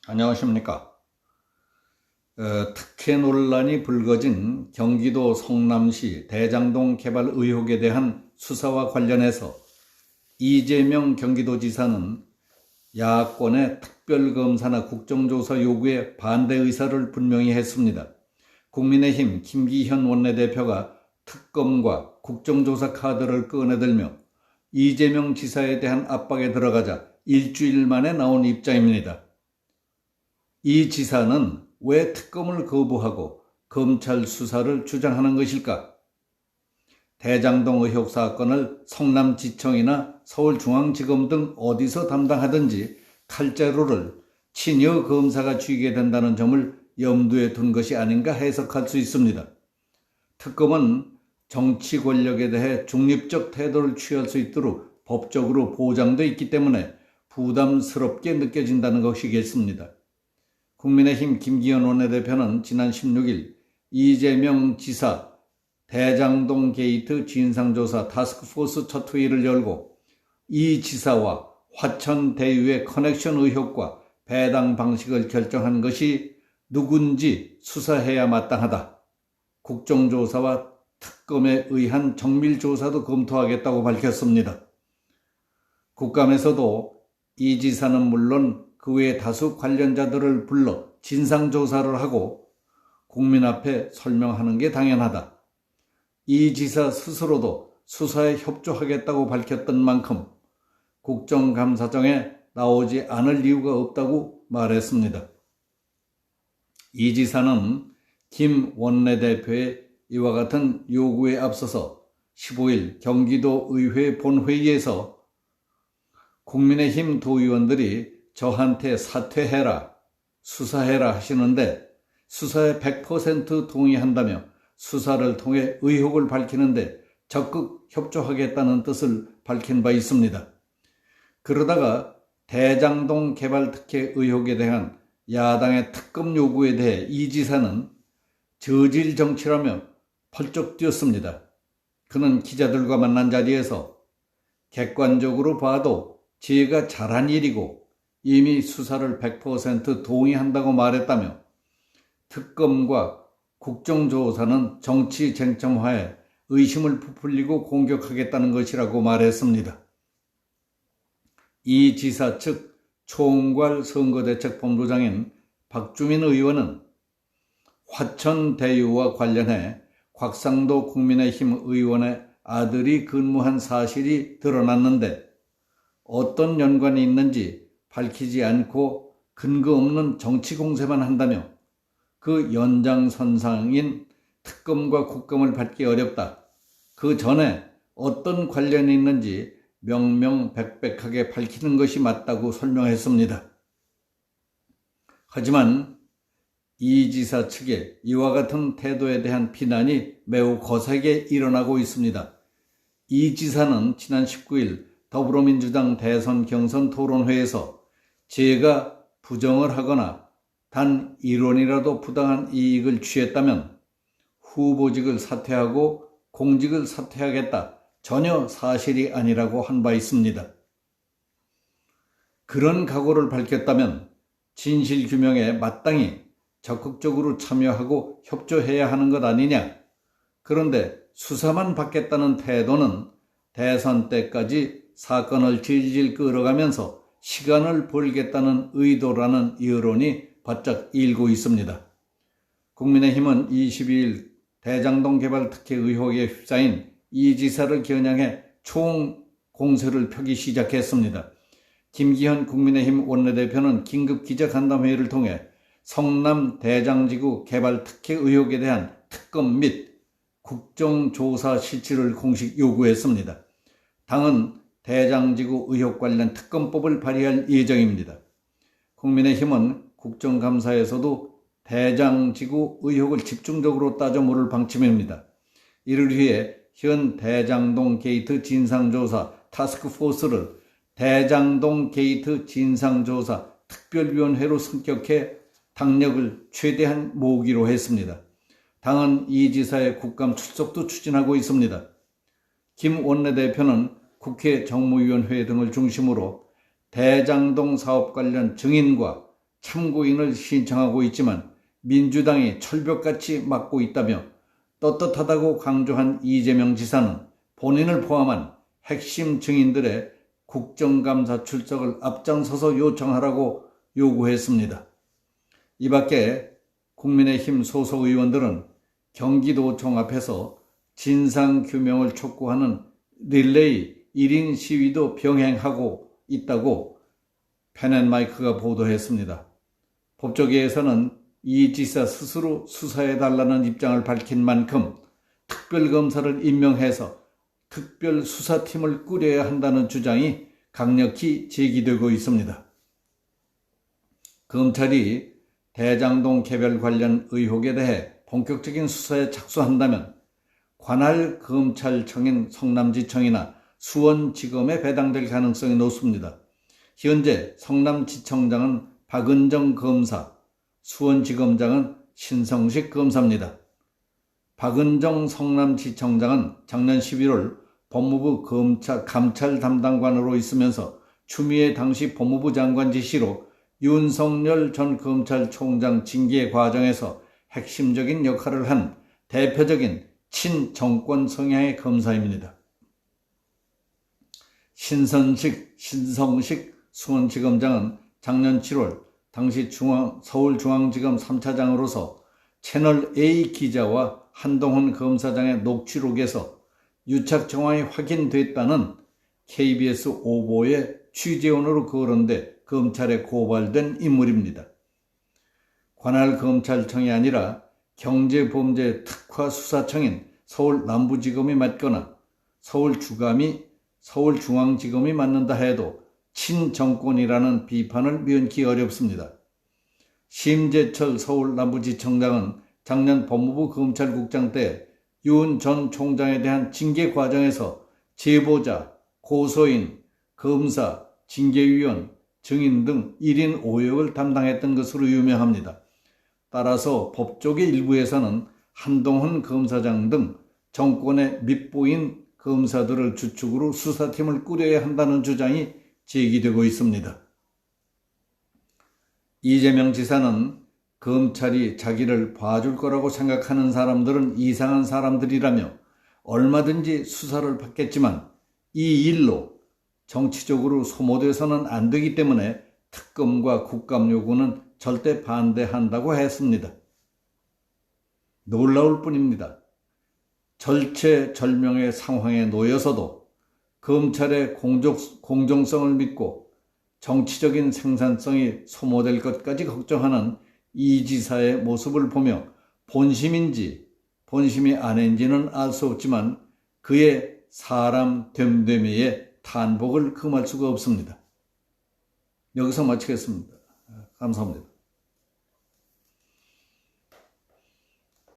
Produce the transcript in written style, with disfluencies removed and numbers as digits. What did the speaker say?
안녕하십니까. 특혜 논란이 불거진 경기도 성남시 대장동 개발 의혹에 대한 수사와 관련해서 이재명 경기도지사는 야권의 특별검사나 국정조사 요구에 반대 의사를 분명히 했습니다. 국민의힘 김기현 원내대표가 특검과 국정조사 카드를 꺼내들며 이재명 지사에 대한 압박에 들어가자 일주일 만에 나온 입장입니다. 이 지사는 왜 특검을 거부하고 검찰 수사를 주장하는 것일까? 대장동 의혹 사건을 성남지청이나 서울중앙지검 등 어디서 담당하든지 칼자루를 친여 검사가 쥐게 된다는 점을 염두에 둔 것이 아닌가 해석할 수 있습니다. 특검은 정치 권력에 대해 중립적 태도를 취할 수 있도록 법적으로 보장돼 있기 때문에 부담스럽게 느껴진다는 것이겠습니다. 국민의힘 김기현 원내대표는 지난 16일 이재명 지사 대장동 게이트 진상조사 타스크포스 첫 회의를 열고 이 지사와 화천 대유의 커넥션 의혹과 배당 방식을 결정한 것이 누군지 수사해야 마땅하다. 국정조사와 특검에 의한 정밀조사도 검토하겠다고 밝혔습니다. 국감에서도 이 지사는 물론 그 외 다수 관련자들을 불러 진상조사를 하고 국민 앞에 설명하는 게 당연하다. 이 지사 스스로도 수사에 협조하겠다고 밝혔던 만큼 국정감사정에 나오지 않을 이유가 없다고 말했습니다. 이 지사는 김 원내대표의 이와 같은 요구에 앞서서 15일 경기도의회 본회의에서 국민의힘 도의원들이 저한테 사퇴해라, 수사해라 하시는데 수사에 100% 동의한다며 수사를 통해 의혹을 밝히는데 적극 협조하겠다는 뜻을 밝힌 바 있습니다. 그러다가 대장동 개발 특혜 의혹에 대한 야당의 특검 요구에 대해 이 지사는 저질 정치라며 펄쩍 뛰었습니다. 그는 기자들과 만난 자리에서 객관적으로 봐도 제가 잘한 일이고 이미 수사를 100% 동의한다고 말했다며 특검과 국정조사는 정치 쟁점화에 의심을 부풀리고 공격하겠다는 것이라고 말했습니다. 이 지사 측 총괄 선거대책본부장인 박주민 의원은 화천 대유와 관련해 곽상도 국민의힘 의원의 아들이 근무한 사실이 드러났는데 어떤 연관이 있는지 밝히지 않고 근거 없는 정치 공세만 한다며 그 연장선상인 특검과 국검을 받기 어렵다. 그 전에 어떤 관련이 있는지 명명백백하게 밝히는 것이 맞다고 설명했습니다. 하지만 이 지사 측의 이와 같은 태도에 대한 비난이 매우 거세게 일어나고 있습니다. 이 지사는 지난 19일 더불어민주당 대선 경선 토론회에서 제가 부정을 하거나 단 1원이라도 부당한 이익을 취했다면 후보직을 사퇴하고 공직을 사퇴하겠다. 전혀 사실이 아니라고 한 바 있습니다. 그런 각오를 밝혔다면 진실규명에 마땅히 적극적으로 참여하고 협조해야 하는 것 아니냐. 그런데 수사만 받겠다는 태도는 대선 때까지 사건을 질질 끌어가면서 시간을 벌겠다는 의도라는 여론이 바짝 일고 있습니다. 국민의힘은 22일 대장동 개발 특혜 의혹에 휩싸인 이 지사를 겨냥해 총공세를 펴기 시작했습니다. 김기현 국민의힘 원내대표는 긴급 기자간담회를 통해 성남 대장지구 개발 특혜 의혹에 대한 특검 및 국정조사 실시를 공식 요구했습니다. 당은 대장지구 의혹 관련 특검법을 발의할 예정입니다. 국민의힘은 국정감사에서도 대장지구 의혹을 집중적으로 따져 물을 방침입니다. 이를 위해 현 대장동 게이트 진상조사 타스크포스를 대장동 게이트 진상조사 특별위원회로 승격해 당력을 최대한 모으기로 했습니다. 당은 이 지사의 국감 출석도 추진하고 있습니다. 김 원내대표는 국회 정무위원회 등을 중심으로 대장동 사업 관련 증인과 참고인을 신청하고 있지만 민주당이 철벽같이 막고 있다며 떳떳하다고 강조한 이재명 지사는 본인을 포함한 핵심 증인들의 국정감사 출석을 앞장서서 요청하라고 요구했습니다. 이 밖에 국민의힘 소속 의원들은 경기도청 앞에서 진상규명을 촉구하는 릴레이 1인 시위도 병행하고 있다고 펜앤마이크가 보도했습니다. 법조계에서는 이 지사 스스로 수사해달라는 입장을 밝힌 만큼 특별검사를 임명해서 특별수사팀을 꾸려야 한다는 주장이 강력히 제기되고 있습니다. 검찰이 대장동 개별 관련 의혹에 대해 본격적인 수사에 착수한다면 관할 검찰청인 성남지청이나 수원지검에 배당될 가능성이 높습니다. 현재 성남지청장은 박은정 검사, 수원지검장은 신성식 검사입니다. 박은정 성남지청장은 작년 11월 법무부 감찰 담당관으로 있으면서 추미애 당시 법무부 장관 지시로 윤석열 전 검찰총장 징계 과정에서 핵심적인 역할을 한 대표적인 친정권 성향의 검사입니다. 신성식 수원지검장은 작년 7월 당시 서울중앙지검 3차장으로서 채널A 기자와 한동훈 검사장의 녹취록에서 유착 정황이 확인됐다는 KBS 오보의 취재원으로 거론돼 검찰에 고발된 인물입니다. 관할 검찰청이 아니라 경제범죄특화수사청인 서울 남부지검이 맡거나 서울중앙지검이 맡는다 해도 친정권이라는 비판을 면키 어렵습니다. 심재철 서울 남부지청장은 작년 법무부 검찰국장 때 윤 전 총장에 대한 징계 과정에서 제보자, 고소인, 검사, 징계위원, 증인 등 1인 5역을 담당했던 것으로 유명합니다. 따라서 법조계 일부에서는 한동훈 검사장 등 정권의 밑보인 검사들을 주축으로 수사팀을 꾸려야 한다는 주장이 제기되고 있습니다. 이재명 지사는 검찰이 자기를 봐줄 거라고 생각하는 사람들은 이상한 사람들이라며 얼마든지 수사를 받겠지만 이 일로 정치적으로 소모돼서는 안 되기 때문에 특검과 국감 요구는 절대 반대한다고 했습니다. 놀라울 뿐입니다. 절체절명의 상황에 놓여서도 검찰의 공정성을 믿고 정치적인 생산성이 소모될 것까지 걱정하는 이 지사의 모습을 보며 본심인지 본심이 아닌지는 알 수 없지만 그의 사람 됨됨이의 탄복을 금할 수가 없습니다. 여기서 마치겠습니다. 감사합니다.